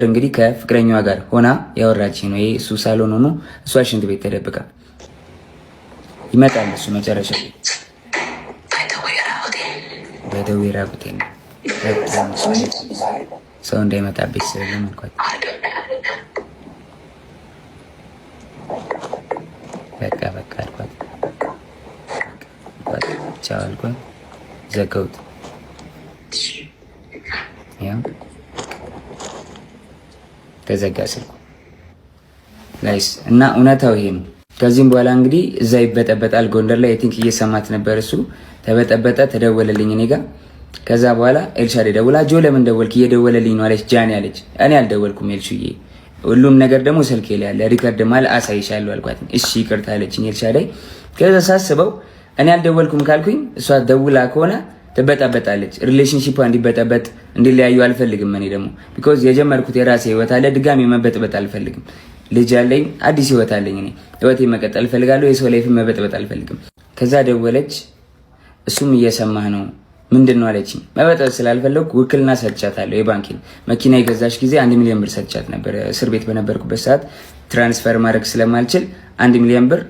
እንግዲህ ከፍቅረኛዋ ጋር ሆና ያወራች ነው። ይሄ እሱ ሳሎን ሆኖ እሷ ሽንት ቤት ተደብቃ ይመጣል። እሱ መጨረሻ በደዌ ራቁቴን ሰው እንዳይመጣብኝ ስለለመንኳት በቃ አልኳት። ቻው አልኳት። ዘጋሁት። ያው ተዘጋ ስልኩ ጋይስ። እና እውነታው ይሄ ነው። ከዚህም በኋላ እንግዲህ እዛ ይበጠበጣል። ጎንደር ላይ ቲንክ እየሰማት ነበር እሱ። ተበጠበጠ፣ ተደወለልኝ እኔ ጋር። ከዛ በኋላ ኤልሻዴ ደውላ ጆ ለምን ደወልክ? እየደወለልኝ ነው አለች። ጃኒ አለች። እኔ አልደወልኩም ኤልሹዬ፣ ሁሉም ነገር ደግሞ ስልኬ ላይ ያለ ሪከርድ ማለ አሳይሻለሁ አልኳት። እሺ ይቅርታ አለችኝ ኤልሻዴ። ከዛ ሳስበው እኔ አልደወልኩም ካልኩኝ እሷ ደውላ ከሆነ ትበጣበጣለች። ሪሌሽንሺፕ እንዲበጠበጥ እንዲለያዩ አልፈልግም። እኔ ደግሞ ቢኮዝ የጀመርኩት የራሴ ህይወት አለ፣ ድጋሚ መበጥበጥ አልፈልግም። ልጅ አለኝ፣ አዲስ ህይወት አለኝ። እኔ ህይወቴ መቀጠል እፈልጋለሁ። የሰው ላይፍ መበጥበጥ አልፈልግም። ከዛ ደወለች። እሱም እየሰማህ ነው ምንድን ነው አለችኝ። መበጥበጥ ስላልፈለኩ ውክልና ሰጥቻታለሁ። የባንኪን መኪና የገዛች ጊዜ 1 ሚሊዮን ብር ሰጥቻት ነበር። እስር ቤት በነበርኩበት ሰዓት ትራንስፈር ማድረግ ስለማልችል 1 ሚሊዮን ብር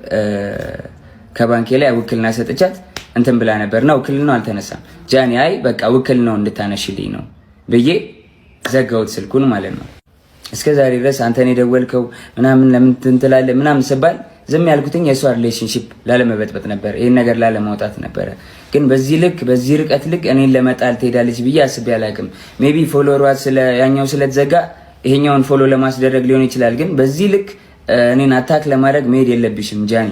ከባንኬ ላይ ውክልና ሰጥቻት እንትን ብላ ነበር። ነው ውክልናው አልተነሳም። ጃኒ አይ በቃ ውክልናው እንድታነሽልኝ ነው ብዬ ዘጋሁት ስልኩን ማለት ነው። እስከ ዛሬ ድረስ አንተን የደወልከው ምናምን ለምን ትንትላለህ ምናምን ስባል ዝም ያልኩትኝ የእሷ ሪሌሽንሺፕ ላለመበጥበጥ ነበር፣ ይሄን ነገር ላለማውጣት ነበረ። ግን በዚህ ልክ በዚህ ርቀት ልክ እኔን ለመጣል ትሄዳለች ብዬ አስቤ አላውቅም። ሜቢ ፎሎወሯ ያኛው ስለተዘጋ ይሄኛውን ፎሎ ለማስደረግ ሊሆን ይችላል። ግን በዚህ ልክ እኔን አታክ ለማድረግ መሄድ የለብሽም ጃኒ።